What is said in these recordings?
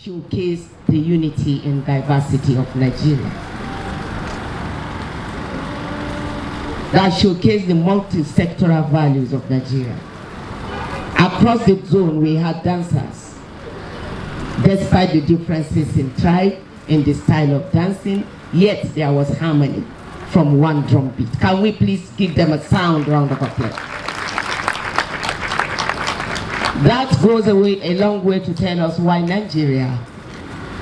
showcase the unity and diversity of Nigeria. That showcase the multi-sectoral values of Nigeria. Across the zone, we had dancers. Despite the differences in tribe, in the style of dancing, yet there was harmony from one drum beat. Can we please give them a sound round of applause? That goes a long way to tell us why Nigeria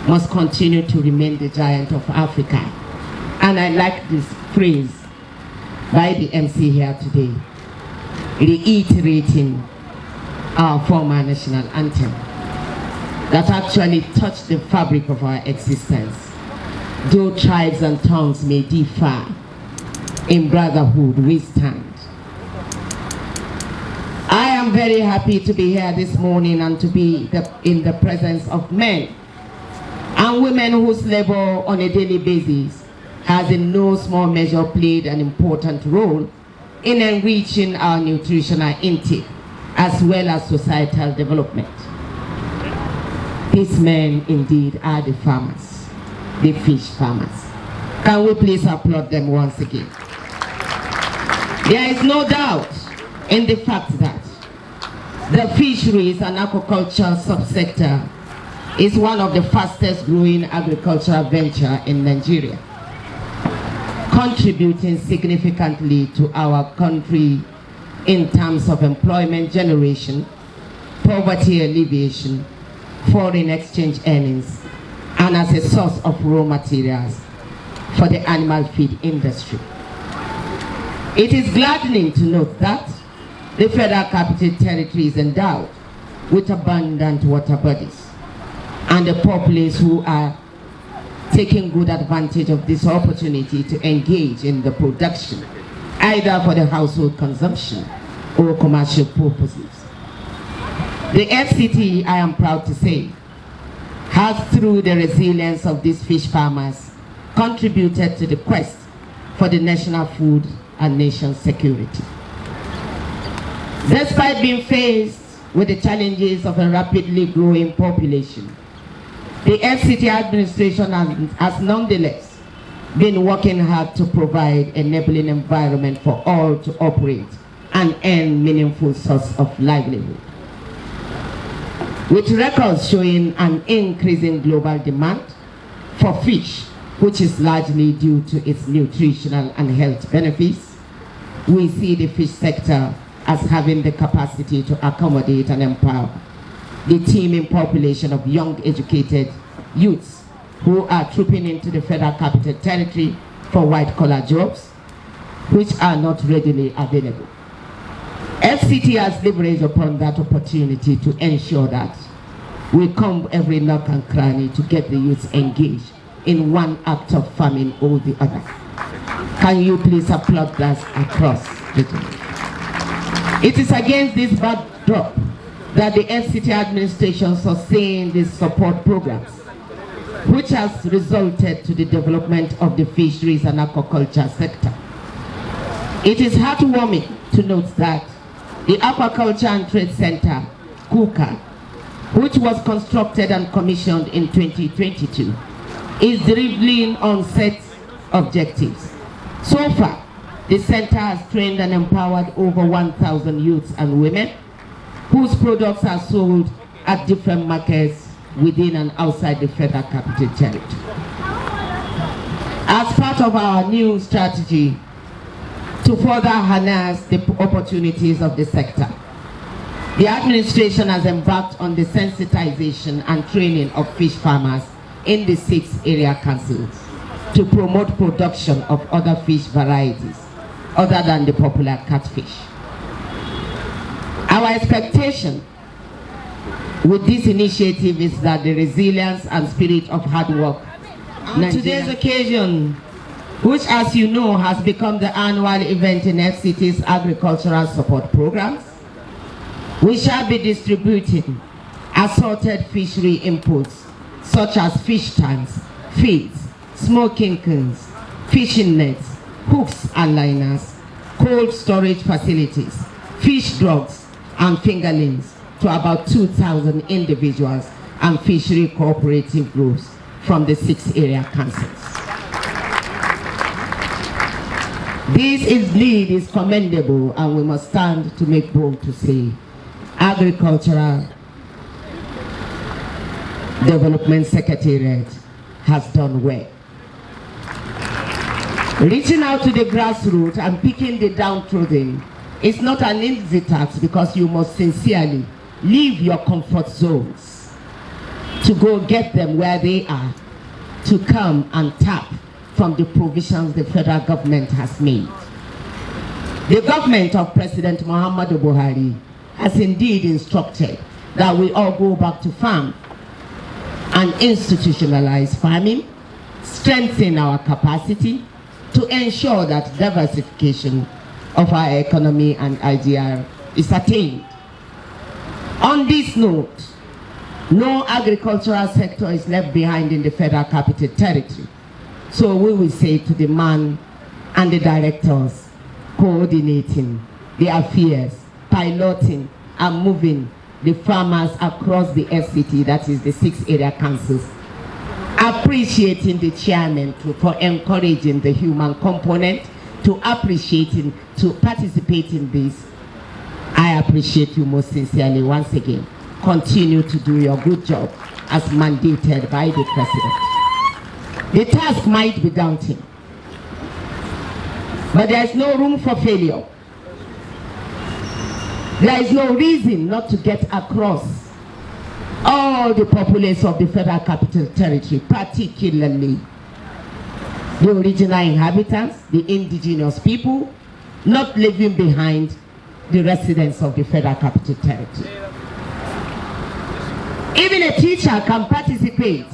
must continue to remain the giant of Africa. And I like this phrase by the MC here today, reiterating our former national anthem that actually touched the fabric of our existence. Though tribes and tongues may differ, in brotherhood we stand. I am very happy to be here this morning and to be in the presence of men and women whose labor on a daily basis has in no small measure played an important role in enriching our nutritional intake as well as societal development. These men indeed are the farmers, the fish farmers. Can we please applaud them once again? There is no doubt in the fact that the fisheries and aquaculture subsector is one of the fastest growing agricultural ventures in Nigeria, contributing significantly to our country in terms of employment generation, poverty alleviation, foreign exchange earnings, and as a source of raw materials for the animal feed industry. It is gladdening to note that the Federal Capital Territory is endowed with abundant water bodies, and the populace who are taking good advantage of this opportunity to engage in the production, either for the household consumption or commercial purposes. The FCT, I am proud to say, has, through the resilience of these fish farmers, contributed to the quest for the national food and nation security. Despite being faced with the challenges of a rapidly growing population, the FCT administration has nonetheless been working hard to provide an enabling environment for all to operate and earn meaningful source of livelihood. With records showing an increasing global demand for fish, which is largely due to its nutritional and health benefits, we see the fish sector as having the capacity to accommodate and empower the teeming population of young educated youths who are trooping into the Federal Capital Territory for white-collar jobs, which are not readily available. FCT has leveraged upon that opportunity to ensure that we comb every nook and cranny to get the youths engaged in one act of farming or the other. Can you please applaud us across the board? It is against this backdrop that the FCT administration sustained these support programs, which has resulted to the development of the fisheries and aquaculture sector. It is heartwarming to note that the Aquaculture and Trade Center, KUCA, which was constructed and commissioned in 2022, is delivering on set objectives. So far, the center has trained and empowered over 1,000 youths and women whose products are sold at different markets within and outside the Federal Capital Territory. As part of our new strategy to further harness the opportunities of the sector, the administration has embarked on the sensitization and training of fish farmers in the 6 area councils to promote production of other fish varieties other than the popular catfish. Our expectation with this initiative is that the resilience and spirit of hard work on today's occasion, which as you know has become the annual event in FCT's agricultural support programs, we shall be distributing assorted fishery inputs such as fish tanks, feeds, smoking cans, fishing nets, hooks and liners, cold storage facilities, fish drugs and fingerlings to about 2,000 individuals and fishery cooperative groups from the 6 area councils. This lead is commendable, and we must stand to make bold to say Agricultural Development Secretariat has done well. Reaching out to the grassroots and picking the downtrodden is not an easy task, because you must sincerely leave your comfort zones to go get them where they are, to come and tap from the provisions the federal government has made. The government of President Muhammadu Buhari has indeed instructed that we all go back to farm and institutionalize farming, strengthen our capacity to ensure that diversification of our economy and IGR is attained. On this note, no agricultural sector is left behind in the Federal Capital Territory. So we will say to the man and the directors coordinating the affairs, piloting and moving the farmers across the FCT, that is the 6 area councils, appreciating the chairman for encouraging the human component, to appreciating, to participate in this. I appreciate you most sincerely once again. Continue to do your good job as mandated by the president. The task might be daunting, but there is no room for failure. There is no reason not to get across all the populace of the Federal Capital Territory, particularly the original inhabitants, the indigenous people, not leaving behind the residents of the Federal Capital Territory. Even a teacher can participate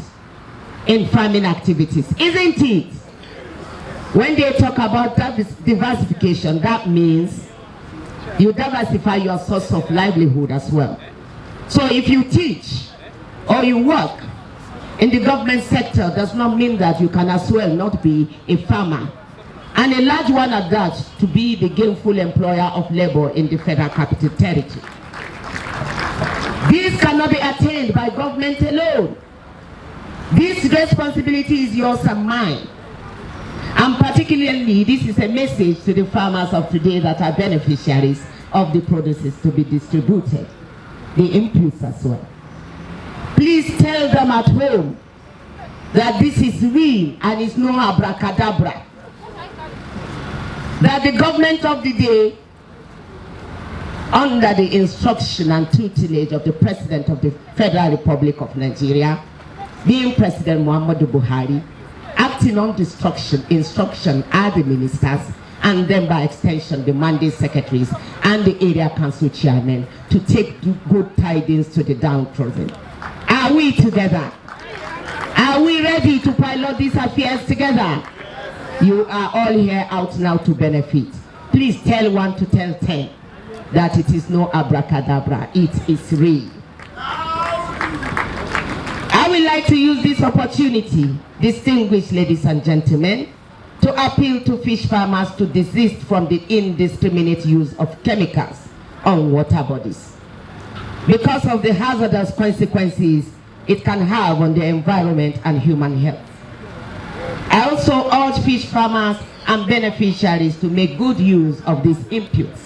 in farming activities, isn't it? When they talk about diversification, that means you diversify your source of livelihood as well. So if you teach or you work in the government sector, does not mean that you can as well not be a farmer, and a large one at that, to be the gainful employer of labor in the Federal Capital Territory. This cannot be attained by government alone. This responsibility is yours and mine. And particularly, this is a message to the farmers of today that are beneficiaries of the produces to be distributed, the inputs as well. Please tell them at home that this is real and it's no abracadabra. That the government of the day, under the instruction and tutelage of the President of the Federal Republic of Nigeria, being President Muhammadu Buhari, acting on instruction are the ministers, and then by extension the mandate secretaries and the area council chairmen, to take good tidings to the downtrodden. Are we together? Are we ready to pilot these affairs together? You are all here out now to benefit. Please tell 1 to tell 10 that it is no abracadabra, it is real. I would like to use this opportunity, distinguished ladies and gentlemen, to appeal to fish farmers to desist from the indiscriminate use of chemicals on water bodies, because of the hazardous consequences it can have on the environment and human health. I also urge fish farmers and beneficiaries to make good use of these inputs,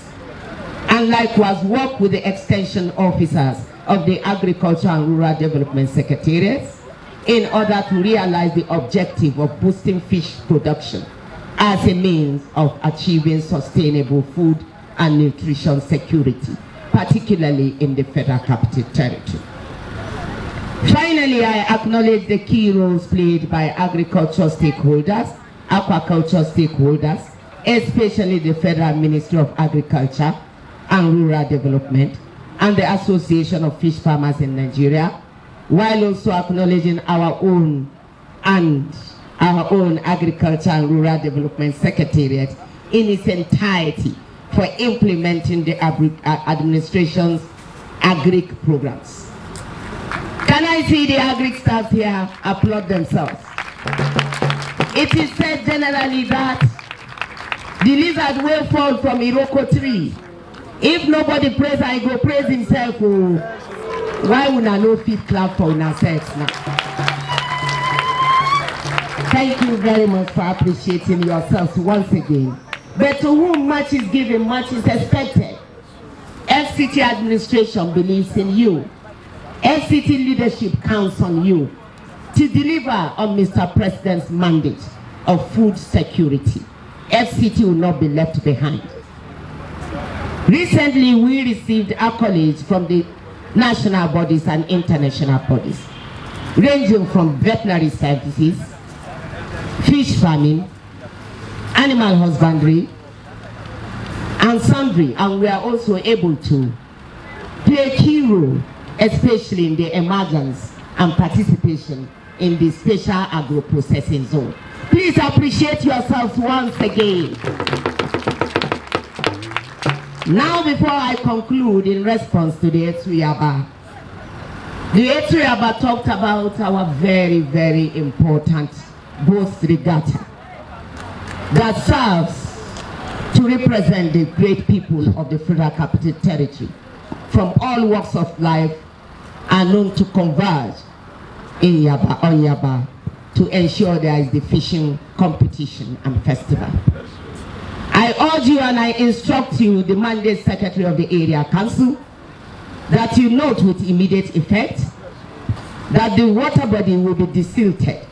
and likewise work with the extension officers of the Agriculture and Rural Development Secretariats in order to realize the objective of boosting fish production as a means of achieving sustainable food and nutrition security, particularly in the Federal Capital Territory. Finally, I acknowledge the key roles played by agriculture stakeholders, aquaculture stakeholders, especially the Federal Ministry of Agriculture and Rural Development and the Association of Fish Farmers in Nigeria, while also acknowledging our own Agriculture and Rural Development Secretariat in its entirety for implementing the administration's agric programs. Can I see the agric staff here applaud themselves? It is said generally that the lizard will fall from Iroko tree. If nobody prays, I go praise himself. Oh. Why would I no fit clap for ourselves now? Thank you very much for appreciating yourselves once again. But to whom much is given, much is expected. FCT administration believes in you. FCT leadership counts on you to deliver on Mr. President's mandate of food security. FCT will not be left behind. Recently, we received accolades from the national bodies and international bodies, ranging from veterinary services, fish farming, animal husbandry, and sundry, and we are also able to play a key role, especially in the emergence and participation in the special agro-processing zone. Please appreciate yourselves once again. Now, before I conclude in response to the Etuyaba talked about our very, very important boat regatta that serves to represent the great people of the Federal Capital Territory from all walks of life are known to converge in Yaba to ensure there is the fishing competition and festival. I urge you and I instruct you, the mandate secretary of the area council, that you note with immediate effect that the water body will be desilted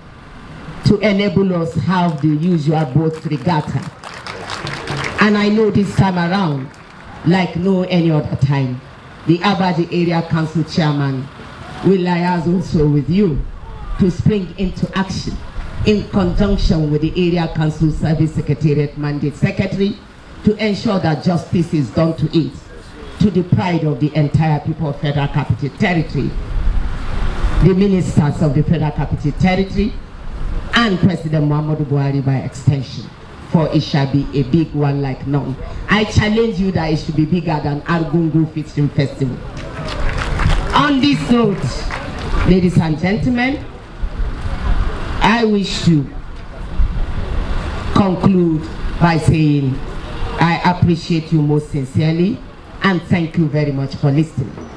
to enable us have the usual boat regatta. And I know this time around, like no any other time, the Abuja Area Council Chairman will liaise also with you to spring into action in conjunction with the Area Council Service Secretariat Mandate Secretary to ensure that justice is done to it, to the pride of the entire people of Federal Capital Territory, the ministers of the Federal Capital Territory, and President Muhammadu Buhari by extension, for it shall be a big one like none. I challenge you that it should be bigger than Argungu Fishing Festival. On this note, ladies and gentlemen, I wish to conclude by saying I appreciate you most sincerely and thank you very much for listening.